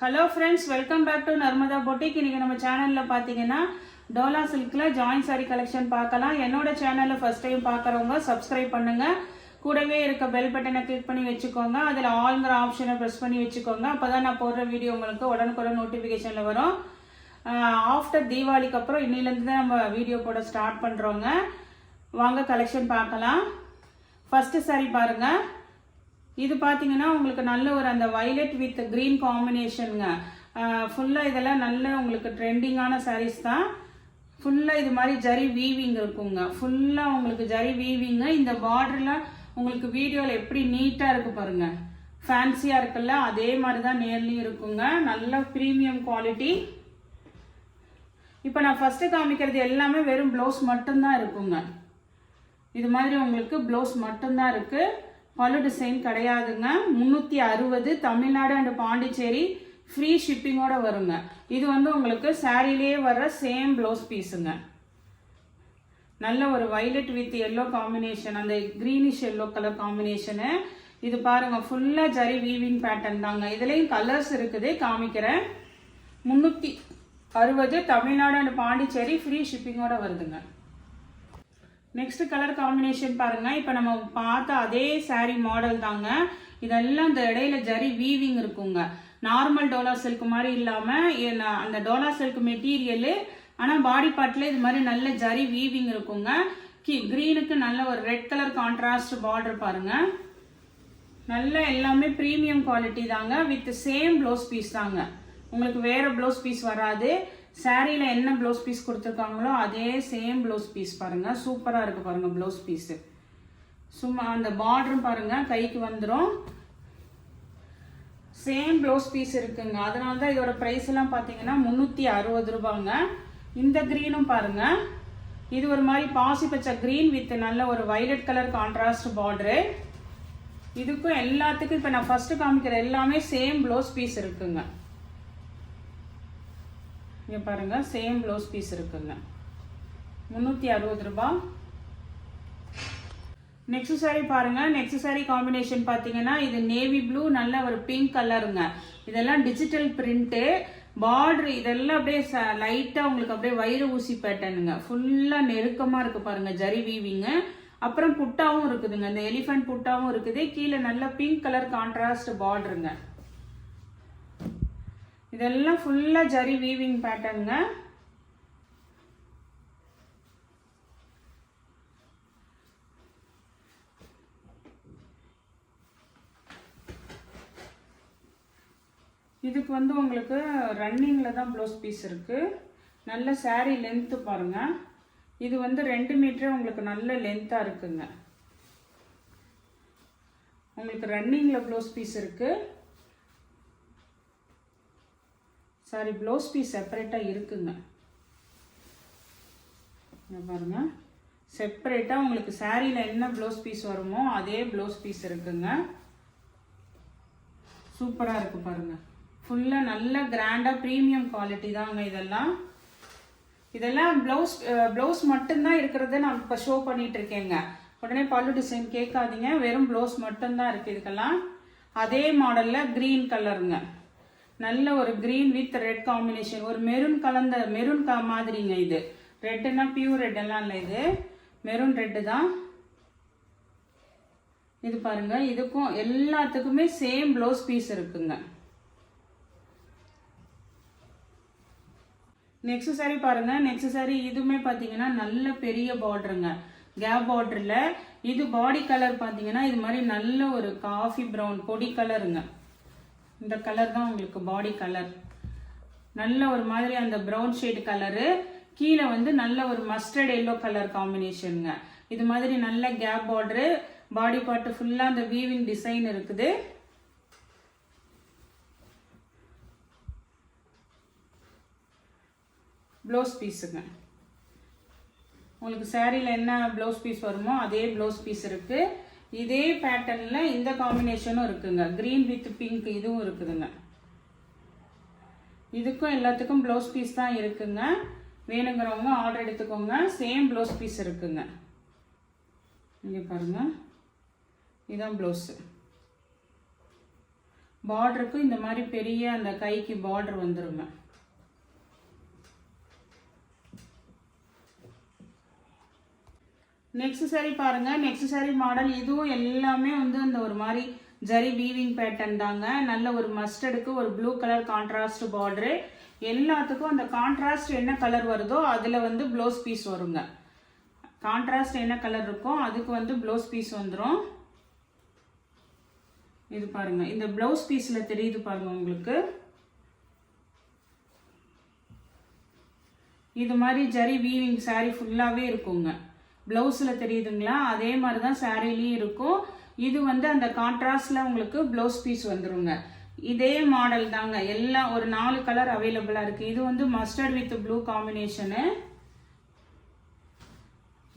Hello friends, welcome back to Narmada Boutique. இன்னைக்கு நம்ம சேனல்ல பாத்தீங்கன்னா டோலா சில்க்ல ஜாயின் சாரி கலெக்ஷன் பார்க்கலாம். என்னோட சேனலை ஃபர்ஸ்ட் டைம் பார்க்கறவங்க சப்ஸ்கிரைப் பண்ணுங்க. கூடவே இருக்க பெல் பட்டனை கிளிக் பண்ணி வெச்சுக்கோங்க. அதுல ஆல்ங்கற ஆப்ஷனை பிரஸ் பண்ணி வெச்சுக்கோங்க. அப்பதான் நான் போடுற வீடியோ உங்களுக்கு உடனுக்குடன் நோட்டிபிகேஷன்ல வரும். ஆஃப்டர் தீபாவளிக்கு அப்புறம் இன்னில இருந்து தான் நம்ம வீடியோ போட ஸ்டார்ட் பண்றோங்க. வாங்க கலெக்ஷன் பார்க்கலாம். ஃபர்ஸ்ட் சாரி பாருங்க. இது பாத்தீங்கன்னா உங்களுக்கு நல்ல ஒரு அந்த வயலட் வித் கிரீன் காம்பினேஷனுங்க. ஃபுல்லா இதெல்லாம் நல்ல உங்களுக்கு ட்ரெண்டிங்கான சாரீஸ் தான். ஃபுல்லா இது மாதிரி ஜரி வீவிங் இருக்குங்க. ஃபுல்லா உங்களுக்கு ஜரி வீவிங். இந்த பார்டர்ல உங்களுக்கு வீடியோல எப்படி நீட்டா இருக்கு பாருங்க. ஃபேன்சியா இருக்குல்ல, அதே மாதிரி தான் நேர்லயும் இருக்குங்க. நல்ல பிரீமியம் குவாலிட்டி. இப்போ நான் ஃபர்ஸ்ட் காமிக்கிறது எல்லாமே வெறும் ப்ளவுஸ் மட்டும்தான் இருக்குங்க. இது மாதிரி உங்களுக்கு ப்ளவுஸ் மட்டும்தான் இருக்கு. பல்லு டிசைன் கிடையாதுங்க. 360 தமிழ்நாடு அண்ட் பாண்டிச்சேரி ஃப்ரீ ஷிப்பிங்கோட வருங்க. இது வந்து உங்களுக்கு சாரிலேயே வர்ற சேம் ப்ளவுஸ் பீஸுங்க. நல்ல ஒரு வயலட் வித் எல்லோ காம்பினேஷன், அந்த கிரீனிஷ் எல்லோ கலர் காம்பினேஷனு. இது பாருங்க ஃபுல்லா ஜரி வீவிங் பேட்டர்ன் தாங்க. இதுலயும் கலர்ஸ் இருக்குது, காமிக்கிறேன். 360 தமிழ்நாடு அண்ட் பாண்டிச்சேரி ஃப்ரீ ஷிப்பிங்கோட வருதுங்க. நெக்ஸ்ட் கலர் காம்பினேஷன் பாருங்க. இப்போ நம்ம பார்த்த அதே சாரி மாடல் தாங்க. இதெல்லாம் இந்த இடையில ஜரி வீவிங் இருக்குங்க. நார்மல் டோலா சில்க் மாதிரி இல்லாம அந்த டோலா சில்க் மெட்டீரியல், ஆனா பாடி பார்ட்ல இது மாதிரி நல்ல ஜரி வீவிங் இருக்குங்க. கிரீனுக்கு நல்ல ஒரு ரெட் கலர் கான்ட்ராஸ்ட் பார்டர் பாருங்க. நல்ல எல்லாமே பிரீமியம் குவாலிட்டி தாங்க. வித் சேம் ப்ளவுஸ் பீஸ் தாங்க. உங்களுக்கு வேற ப்ளவுஸ் பீஸ் வராது. சாரியில என்ன ப்ளவுஸ் பீஸ் கொடுத்துருக்காங்களோ அதே சேம் ப்ளவுஸ் பீஸ் பாருங்க. சூப்பரா இருக்கு பாருங்க ப்ளவுஸ் பீஸ். சும்மா அந்த பார்டரும் பாருங்க கைக்கு வந்துடும். சேம் ப்ளவுஸ் பீஸ் இருக்குங்க. அதனால தான் இதோட பிரைஸ் எல்லாம் பாத்தீங்கன்னா 360 ரூபாங்க. இந்த கிரீனும் பாருங்க. இது ஒரு மாதிரி பாசி பச்சை கிரீன் வித் நல்ல ஒரு வயலட் கலர் கான்ட்ராஸ்ட் பார்டரு. இதுக்கும் எல்லாத்துக்கும் இப்ப நான் ஃபர்ஸ்ட் காமிக்கிற எல்லாமே சேம் ப்ளவுஸ் பீஸ் இருக்குங்க. இங்க பாருங்க சேம் ப்ளவுஸ் பீஸ் இருக்குங்க. 360 ரூபாய். நெக்ஸ்ட் சாரி பாருங்க. நெக்ஸ்ட் சாரி காம்பினேஷன் பாத்தீங்கன்னா இது நேவி ப்ளூ, நல்ல ஒரு பிங்க் கலருங்க. இதெல்லாம் டிஜிட்டல் பிரிண்ட். பார்டர் இதெல்லாம் அப்படியே லைட்டா உங்களுக்கு அப்படியே வயிறு ஊசி பேட்டர்னுங்க. ஃபுல்லா நெருக்கமா இருக்கு பாருங்க ஜரி வீவிங். அப்புறம் புட்டாவும் இருக்குதுங்க. இந்த எலிஃபண்ட் புட்டாவும் இருக்குது. கீழே நல்ல பிங்க் கலர் கான்ட்ராஸ்ட் பார்டருங்க. இதெல்லாம் ஃபுல்லா ஜரி வீவிங் பேட்டர்னுங்க. இதுக்கு வந்து உங்களுக்கு ரன்னிங்ல தான் ப்ளவுஸ் பீஸ் இருக்கு. நல்ல சாரி லென்த் பாருங்க. இது வந்து 2 மீட்டர் உங்களுக்கு நல்ல லென்த்தா இருக்குங்க. உங்களுக்கு ரன்னிங்ல ப்ளவுஸ் பீஸ் இருக்கு. சாரி ப்ளவுஸ் பீஸ் செப்பரேட்டா இருக்குங்க. பாருங்க செப்பரேட்டா உங்களுக்கு சாரியில என்ன ப்ளவுஸ் பீஸ் வருமோ அதே ப்ளவுஸ் பீஸ் இருக்குங்க. சூப்பரா இருக்கு பாருங்க. ஃபுல்லா நல்ல கிராண்டா பிரீமியம் குவாலிட்டி தாங்க. இதெல்லாம் ப்ளவுஸ் மட்டும்தான் இருக்கிறத நான் இப்ப ஷோ பண்ணிட்டு இருக்கேங்க. உடனே பல்லு டிசைன் கேட்காதீங்க. வெறும் ப்ளவுஸ் மட்டும்தான் இருக்கு. இதுக்கெல்லாம் அதே மாடல்ல கிரீன் கலருங்க. நல்ல ஒரு கிரீன் வித் ரெட் காம்பினேஷன். ஒரு மெரூன் கலந்த மெரூன் மாதிரிங்க. இது ரெட்னா பியூர் ரெட் எல்லாம் இல்லை, இது மெரூன் ரெட் தான். இது பாருங்க. இதுக்கும் எல்லாத்துக்குமே சேம் ப்ளவுஸ் பீஸ் இருக்குங்க. நெக்ஸ்ட் சாரி பாருங்க. நெக்ஸ்ட் சாரி இதுவுமே பாத்தீங்கன்னா நல்ல பெரிய பார்டருங்க. கேப் பார்டர்ல இது பாடி கலர் பாத்தீங்கன்னா இது மாதிரி நல்ல ஒரு காஃபி பிரவுன் பொடி கலருங்க. இந்த கலர் தான் உங்களுக்கு பாடி கலர். நல்ல ஒரு மாதிரி அந்த பிரவுன் ஷேட் கலரு. கீழே வந்து நல்ல ஒரு மஸ்டர்ட் எல்லோ கலர் காம்பினேஷனுங்க. இது மாதிரி நல்ல கேப் பார்டரு. பாடி பார்ட் ஃபுல்லா அந்த வீவிங் டிசைன் இருக்குது. ப்ளவுஸ் பீஸுங்க. உங்களுக்கு சாரியில என்ன ப்ளவுஸ் பீஸ் வருமோ அதே ப்ளவுஸ் பீஸ் இருக்கு. இதே பேட்டர்ன்ல இந்த காம்பினேஷனும் இருக்குங்க. கிரீன் வித் பிங்க் இதுவும் இருக்குதுங்க. இதுக்கும் எல்லாத்துக்கும் ப்ளவுஸ் பீஸ் தான் இருக்குங்க. வேணுங்கிறவங்க ஆர்டர் எடுத்துக்கோங்க. சேம் ப்ளவுஸ் பீஸ் இருக்குங்க. இங்க பாருங்க, இதான் ப்ளவுஸ். பார்டருக்கு இந்த மாதிரி பெரிய அந்த கைக்கு பார்டர் வந்துருங்க. நெக்ஸ்ட் சாரி பாருங்க. நெக்ஸ்ட் சாரி மாடல் இதுவும் எல்லாமே வந்து அந்த ஒரு மாதிரி ஜரி வீவிங் பேட்டர்ன் தாங்க. நல்ல ஒரு மஸ்டர்டுக்கு ஒரு ப்ளூ கலர் கான்ட்ராஸ்ட் பார்டரு. எல்லாத்துக்கும் அந்த கான்ட்ராஸ்ட் என்ன கலர் வருதோ அதில் வந்து ப்ளவுஸ் பீஸ் வருங்க. கான்ட்ராஸ்ட் என்ன கலர் இருக்கோ அதுக்கு வந்து ப்ளவுஸ் பீஸ் வந்துடும். இது பாருங்க, இந்த ப்ளவுஸ் பீஸில் தெரியுது பாருங்க உங்களுக்கு. இது மாதிரி ஜரி வீவிங் சாரீ ஃபுல்லாகவே இருக்குங்க. ப்ளவுஸில் தெரியுதுங்களா, அதே மாதிரி தான் சாரீலையும் இருக்கும். இது வந்து அந்த கான்ட்ராஸ்டில் உங்களுக்கு ப்ளவுஸ் பீஸ் வந்துருங்க. இதே மாடல் தாங்க, எல்லாம் ஒரு 4 கலர் அவைலபிளாக இருக்குது. இது வந்து மஸ்டர்ட் வித் ப்ளூ காம்பினேஷனு.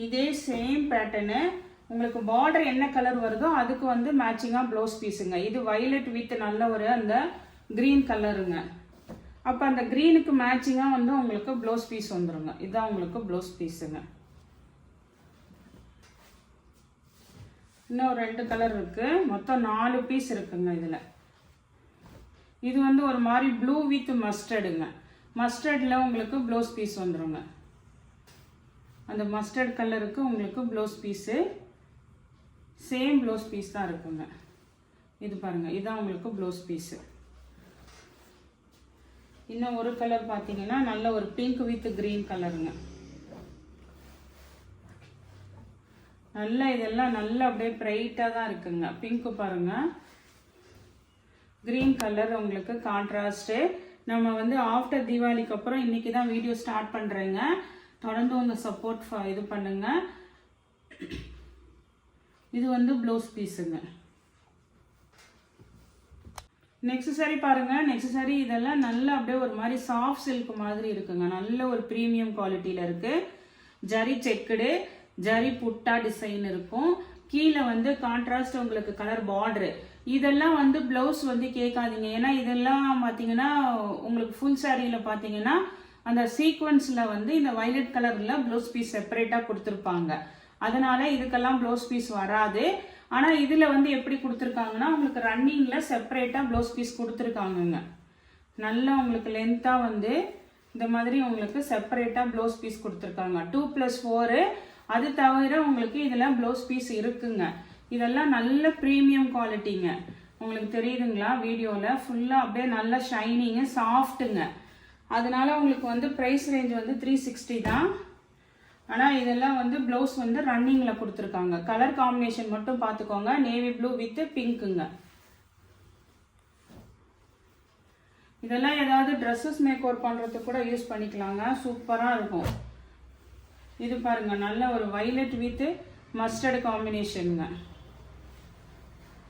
இதே சேம் பேட்டர்னு. உங்களுக்கு பார்டர் என்ன கலர் வருதோ அதுக்கு வந்து மேட்சிங்காக ப்ளவுஸ் பீஸுங்க. இது வயலட் வித் நல்ல ஒரு அந்த க்ரீன் கலருங்க. அப்போ அந்த க்ரீனுக்கு மேட்சிங்காக வந்து உங்களுக்கு ப்ளவுஸ் பீஸ் வந்துருங்க. இதுதான் உங்களுக்கு ப்ளவுஸ் பீஸுங்க. இன்னும் 2 கலர் இருக்குது, மொத்தம் 4 பீஸ் இருக்குங்க இதில். இது வந்து ஒரு மாதிரி ப்ளூ வித் மஸ்டர்டுங்க. மஸ்டர்டில் உங்களுக்கு ப்ளவுஸ் பீஸ் வந்துருங்க. அந்த மஸ்டர்ட் கலருக்கு உங்களுக்கு blouse piece same blouse piece தான் இருக்குங்க. இது பாருங்கள், இதுதான் உங்களுக்கு ப்ளவுஸ் பீஸு. இன்னும் ஒரு கலர் பார்த்தீங்கன்னா நல்ல ஒரு பிங்க் வித் க்ரீன் கலருங்க. நல்லா இதெல்லாம் நல்லா அப்படியே பிரைட்டாக தான் இருக்குங்க. பிங்க்கு பாருங்கள், க்ரீன் கலர் உங்களுக்கு கான்ட்ராஸ்ட்டு. நம்ம வந்து ஆஃப்டர் தீபாவளிக்கு அப்புறம் இன்றைக்கி தான் வீடியோ ஸ்டார்ட் பண்ணுறேங்க. தொடர்ந்து உங்கள் சப்போர்ட் இது பண்ணுங்க. இது வந்து ப்ளவுஸ் பீஸுங்க. நெக்ஸ்ட் சாரி பாருங்க. நெக்ஸ்ட் சாரி இதெல்லாம் நல்லா அப்படியே ஒரு மாதிரி சாஃப்ட் சில்க் மாதிரி இருக்குங்க. நல்ல ஒரு ப்ரீமியம் குவாலிட்டியில் இருக்கு. ஜரி செக்குடு, ஜரி புட்டா டிசைன் இருக்கும். கீழே வந்து கான்ட்ராஸ்ட் உங்களுக்கு கலர் பார்டரு. இதெல்லாம் வந்து ப்ளவுஸ் வந்து கேட்காதீங்க. ஏன்னா இதெல்லாம் பார்த்தீங்கன்னா உங்களுக்கு ஃபுல் சாரியில் பார்த்தீங்கன்னா அந்த சீக்வன்ஸில் வந்து இந்த வயலட் கலரில் ப்ளவுஸ் பீஸ் செப்பரேட்டாக கொடுத்துருப்பாங்க. அதனால இதுக்கெல்லாம் ப்ளவுஸ் பீஸ் வராது. ஆனால் இதில் வந்து எப்படி கொடுத்துருக்காங்கன்னா உங்களுக்கு ரன்னிங்கில் செப்பரேட்டாக ப்ளவுஸ் பீஸ் கொடுத்துருக்காங்கங்க. நல்லா உங்களுக்கு லென்த்தாக வந்து இந்த மாதிரி உங்களுக்கு செப்பரேட்டாக ப்ளவுஸ் பீஸ் கொடுத்துருக்காங்க. 2+4. அது தவிர உங்களுக்கு இதில் ப்ளவுஸ் பீஸ் இருக்குங்க. இதெல்லாம் நல்ல ப்ரீமியம் குவாலிட்டிங்க. உங்களுக்கு தெரியுதுங்களா வீடியோவில் ஃபுல்லாக அப்படியே நல்ல ஷைனிங்கு சாஃப்ட்டுங்க. அதனால உங்களுக்கு வந்து ப்ரைஸ் ரேஞ்ச் வந்து 360 தான். ஆனால் இதெல்லாம் வந்து ப்ளவுஸ் வந்து ரன்னிங்கில் கொடுத்துருக்காங்க. கலர் காம்பினேஷன் மட்டும் பார்த்துக்கோங்க. நேவி ப்ளூ வித் பிங்க்குங்க. இதெல்லாம் ஏதாவது ட்ரெஸ்ஸஸ் மேக் ஓவர் பண்ணுறதுக்கு கூட யூஸ் பண்ணிக்கலாங்க. சூப்பராக இருக்கும். இது பாருங்க, நல்ல ஒரு வயலட் வித் மஸ்டர்டு காம்பினேஷனுங்க.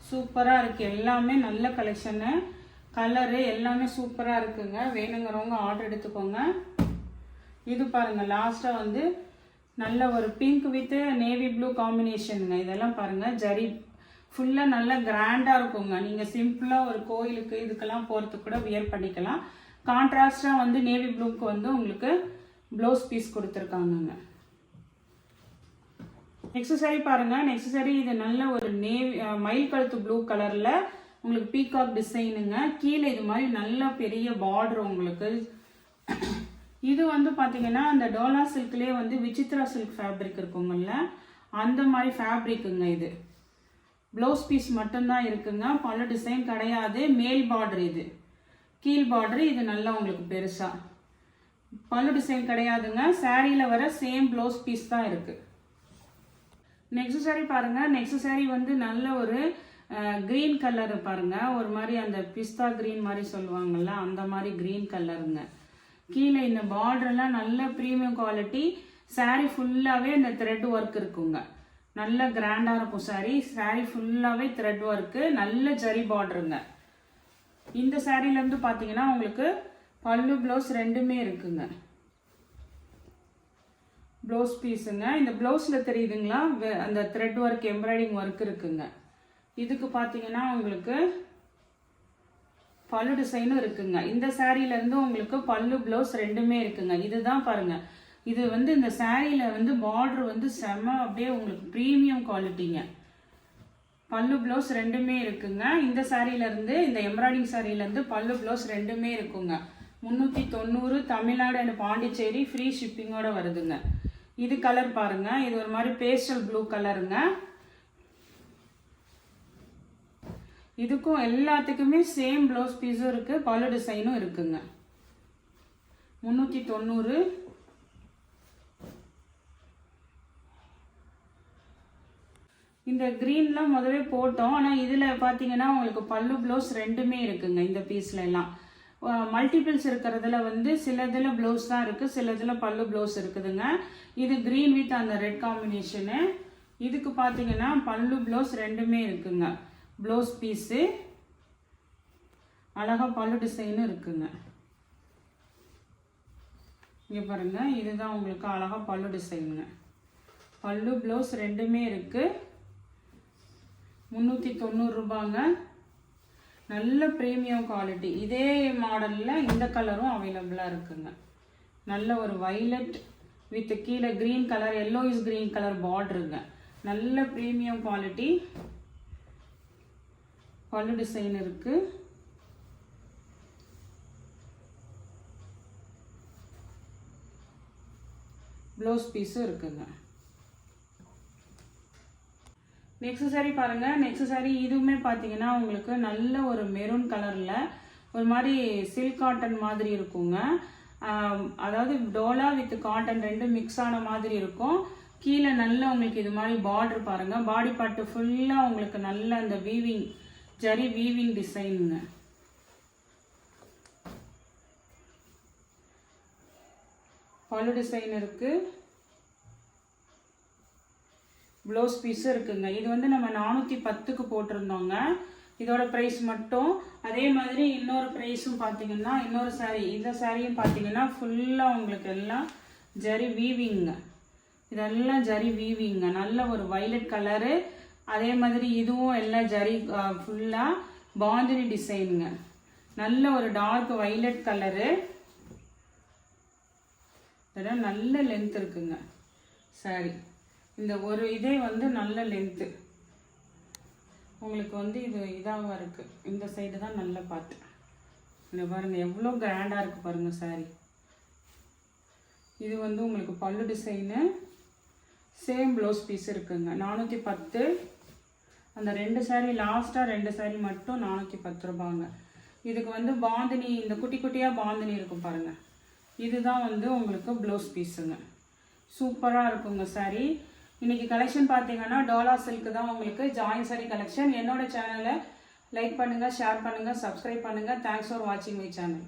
சூப்பராக இருக்குது. எல்லாமே நல்ல கலெக்ஷனு. கலரு எல்லாமே சூப்பராக இருக்குங்க. வேணுங்கிறவங்க ஆர்டர் எடுத்துக்கோங்க. இது பாருங்கள், லாஸ்ட்டாக வந்து நல்ல ஒரு பிங்க் வித் நேவி ப்ளூ காம்பினேஷனுங்க. இதெல்லாம் பாருங்கள், ஜரி ஃபுல்லாக நல்லா கிராண்டாக இருக்குங்க. நீங்கள் சிம்பிளாக ஒரு கோயிலுக்கு இதுக்கெல்லாம் போகிறதுக்கு கூட வியர் பண்ணிக்கலாம். கான்ட்ராஸ்டாக வந்து நேவி ப்ளூக்கு வந்து உங்களுக்கு ப்ளவுஸ் பீஸ் கொடுத்துருக்காங்கங்க. நெக்ஸ்ட் சாரி பாருங்கள். நெக்ஸ்ட் சாரி இது நல்ல ஒரு மயில் கழுத்து ப்ளூ கலரில் உங்களுக்கு பீகாக் டிசைனுங்க. கீழே இது மாதிரி நல்ல பெரிய பார்டர் உங்களுக்கு. இது வந்து பார்த்தீங்கன்னா அந்த டோலா சில்க்லேயே வந்து விசித்ரா சில்க் ஃபேப்ரிக் இருக்குங்கல்ல, அந்த மாதிரி ஃபேப்ரிக்குங்க. இது ப்ளவுஸ் பீஸ் மட்டும்தான் இருக்குங்க. பல டிசைன் கிடையாது. மேல் பார்டர், இது கீழ் பார்டர். இது நல்லா உங்களுக்கு பெருசாக பல்லு டிசைன் கிடையாதுங்க. சாரியில் வர சேம் ப்ளவுஸ் பீஸ் தான் இருக்குது. நெக்ஸ்ட் சாரி பாருங்கள். நெக்ஸ்ட் சாரி வந்து நல்ல ஒரு க்ரீன் கலரு பாருங்கள். ஒரு மாதிரி அந்த பிஸ்தா க்ரீன் மாதிரி சொல்லுவாங்கள்ல, அந்த மாதிரி க்ரீன் கலருங்க. கீழே இந்த பார்டர்லாம் நல்ல ப்ரீமியம் குவாலிட்டி. சாரி ஃபுல்லாகவே இந்த த்ரெட் ஒர்க் இருக்குங்க. நல்ல கிராண்டாக இருக்கும் சாரி. சாரி ஃபுல்லாகவே த்ரெட் ஒர்க்கு, நல்ல ஜரி பார்டருங்க. இந்த சாரிலேருந்து பார்த்தீங்கன்னா உங்களுக்கு பல்லு ப்ளவுஸ் ரெண்டுமே இருக்குங்க. ப்ளவுஸ் பீஸுங்க. இந்த ப்ளவுஸில் தெரியுதுங்களா அந்த த்ரெட் ஒர்க் எம்ப்ராய்டிங் ஒர்க் இருக்குங்க. இதுக்கு பார்த்தீங்கன்னா உங்களுக்கு பல்லு டிசைனும் இருக்குங்க. இந்த சாரியிலேருந்து உங்களுக்கு பல்லு ப்ளவுஸ் ரெண்டுமே இருக்குங்க. இதுதான் பாருங்கள், இது வந்து இந்த சாரியில் வந்து பார்டர் வந்து செம்ம அப்படியே உங்களுக்கு ப்ரீமியம் குவாலிட்டிங்க. பல்லு ப்ளவுஸ் ரெண்டுமே இருக்குங்க. இந்த சாரீலேருந்து இந்த எம்ப்ராய்டிங் சாரீலேருந்து பல்லு ப்ளவுஸ் ரெண்டுமே இருக்குங்க. 390 தமிழ்நாடு அண்ட் பாண்டிச்சேரி ஃப்ரீ ஷிப்பிங்கோட வருதுங்க. இது கலர் பாருங்க, இது ஒரு மாதிரி பேஸ்டல் ப்ளூ கலருங்க. இதுக்கும் எல்லாத்துக்குமே சேம் ப்ளவுஸ் பீஸும் இருக்கு, பல்லு டிசைனும் இருக்குங்க. 390. இந்த க்ரீன்லாம் முதவே போட்டோம், ஆனால் இதில் பார்த்தீங்கன்னா உங்களுக்கு பல்லு ப்ளவுஸ் ரெண்டுமே இருக்குங்க. இந்த பீஸ்ல எல்லாம் மல்டிபிள்ஸ் இருக்கிறதுல வந்து சிலதில் ப்ளவுஸ் தான் இருக்குது, சிலதில் பல்லு ப்ளவுஸ் இருக்குதுங்க. இது க்ரீன் வித் அந்த ரெட் காம்பினேஷனு. இதுக்கு பார்த்தீங்கன்னா பல்லு ப்ளவுஸ் ரெண்டுமே இருக்குங்க. ப்ளவுஸ் பீஸு அழகாக பல்லு டிசைனும் இருக்குங்க. இங்கே பாருங்கள், இதுதான் உங்களுக்கு அழகாக பல்லு டிசைனுங்க. பல்லு ப்ளவுஸ் ரெண்டுமே இருக்குது. 390 ரூபாங்க. நல்ல ப்ரீமியம் குவாலிட்டி. இதே மாடலில் இந்த கலரும் அவைலபிளாக இருக்குங்க. நல்ல ஒரு வைலட் வித் கீழே க்ரீன் கலர், எல்லோயிஸ் க்ரீன் கலர் பார்டருங்க. நல்ல ப்ரீமியம் குவாலிட்டி. பல்லு டிசைன் இருக்கு. ப்ளவுஸ் பீஸும் இருக்குங்க. நெக்ஸ்ட் சாரி பாருங்க. நெக்ஸ்ட் சாரி இதுவுமே பார்த்தீங்கன்னா உங்களுக்கு நல்ல ஒரு மெரூன் கலர்ல ஒரு மாதிரி சில்க் காட்டன் மாதிரி இருக்குங்க. அதாவது டோலா வித் காட்டன் ரெண்டும் மிக்ஸ் ஆன மாதிரி இருக்கும். கீழே நல்ல உங்களுக்கு இது மாதிரி பார்டர் பாருங்க. பாடி பார்ட் ஃபுல்லாக உங்களுக்கு நல்ல அந்த வீவிங் ஜரி வீவிங் டிசைனுங்க. பல்லு டிசைன் இருக்கு, ப்ளவுஸ் பீஸும் இருக்குங்க. இது வந்து நம்ம 410க்கு போட்டிருந்தோங்க. இதோட ப்ரைஸ் மட்டும். அதே மாதிரி இன்னொரு ப்ரைஸும் பார்த்தீங்கன்னா இன்னொரு சாரீ, இந்த சாரியும் பார்த்தீங்கன்னா ஃபுல்லாக உங்களுக்கு எல்லாம் ஜரி வீவிங்க. இதெல்லாம் ஜரி வீவிங்க. நல்ல ஒரு வைலட் கலரு. அதே மாதிரி இதுவும் எல்லாம் ஜரி ஃபுல்லாக பாந்தினி டிசைனுங்க. நல்ல ஒரு டார்க் வைலட் கலரு. இதெல்லாம் நல்ல லென்த் இருக்குங்க சாரி. இந்த ஒரு இதே வந்து நல்ல லென்த்து உங்களுக்கு வந்து இது இதாக இருக்கு. இந்த சைடு தான் நல்லா பார்த்து இங்கே பாருங்க, எவ்வளோ கிராண்டாக இருக்கு பாருங்க சாரி. இது வந்து உங்களுக்கு பல்லு டிசைனு, சேம் ப்ளவுஸ் பீஸ் இருக்குங்க. 410. அந்த ரெண்டு சாரி லாஸ்ட்டாக ரெண்டு சாரி மட்டும் 410 ரூபாங்க. இதுக்கு வந்து பாந்தினி, இந்த குட்டி குட்டியாக பாந்தினி இருக்கும் பாருங்க. இதுதான் வந்து உங்களுக்கு ப்ளவுஸ் பீஸுங்க. சூப்பராக இருக்குங்க சாரி. இன்னைக்கு கலெக்ஷன் பார்த்தீங்கன்னா டோலா சில்க் தான் உங்களுக்கு ஜாயின் சாரி கலெக்ஷன். என்னோட சேனலை லைக் பண்ணுங்கள், ஷேர் பண்ணுங்கள், சப்ஸ்கிரைப் பண்ணுங்கள். தேங்க்ஸ் ஃபார் வாட்சிங் மை சேனல்.